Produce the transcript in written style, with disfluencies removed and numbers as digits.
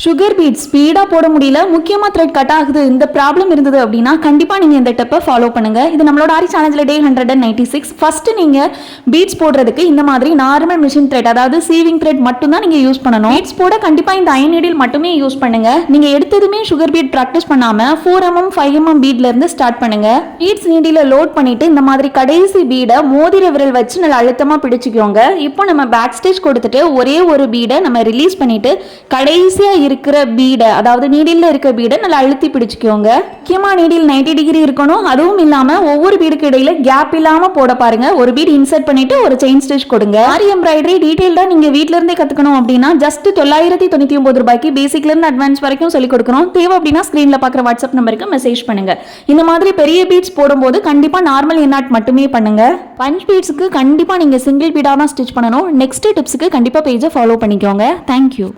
Sugar beat ஸ்பீடாக போட முடியல, முக்கியமாக த்ரெட் கட் ஆகுது, இந்த ப்ராப்ளம் இருந்தது அப்படின்னா கண்டிப்பாக நீங்கள் இந்த டெப்பை ஃபாலோ பண்ணுங்கள். இது நம்மளோட ஆரி சேலஞ்சில் டே 196. ஃபஸ்ட்டு நீங்கள் பீட்ஸ் போடுறதுக்கு இந்த மாதிரி நார்மல் மிஷின் த்ரெட், அதாவது சீவிங் த்ரெட் மட்டும்தான் நீங்கள் யூஸ் பண்ணணும். பீட்ஸ் போட கண்டிப்பாக இந்த அயன் நீடில் மட்டுமே யூஸ் பண்ணுங்கள். நீங்கள் எடுத்ததுமே சுகர் பீட் ப்ராக்டிஸ் பண்ணாமல் 4mm 5mm பீட்லேருந்து ஸ்டார்ட் பண்ணுங்கள். பீட்ஸ் நீடியில் லோட் பண்ணிவிட்டு இந்த மாதிரி கடைசி பீடை மோதிர விரல் வச்சு நல்லா அழுத்தமாக பிடிச்சிக்கோங்க. இப்போ நம்ம பேக் ஸ்டேஜ் கொடுத்துட்டு ஒரே ஒரு பீடை நம்ம ரிலீஸ் பண்ணிவிட்டு கடைசியாக இருக்கிற பீடை, அதாவது நீடில் இருக்க பீடை நல்லா அழுத்தி பிடிச்சிக்கோங்க. முக்கியமா நீடில் 90 டிகிரி இருக்கணும். அதுவும் இல்லாம ஒவ்வொரு பீடுக்கு இடையில கேப் இல்லாம போட பாருங்க. ஒரு பீட் இன்சர்ட் பண்ணிட்டு ஒரு செயின் ஸ்டிச் கொடுங்க. ஆரி எம்ப்ராய்டரி டீடைல்டா நீங்க வீட்ல இருந்தே கத்துக்கணும் அப்படின்னா ஜஸ்ட் 999 ரூபாய்க்கு பேசிக்ல இருந்து அட்வான்ஸ் வரைக்கும் சொல்லி கொடுக்கறோம். தேவை அப்படின்னா ஸ்கிரீன்ல பாக்குற வாட்ஸ்அப் நம்பருக்கு மெசேஜ் பண்ணுங்க. இந்த மாதிரி பெரிய பீட்ஸ் போடும்போது கண்டிப்பா நார்மல் எண்ணாட் மட்டுமே பண்ணுங்க. பஞ்ச் பீட்ஸ்க்கு கண்டிப்பா நீங்க சிங்கிள் பீடா தான் ஸ்டிச் பண்ணணும். நெக்ஸ்ட் டிப்ஸ்க்கு கண்டிப்பா பேஜை ஃபாலோ பண்ணிக்கோங்க. தேங்க்யூ.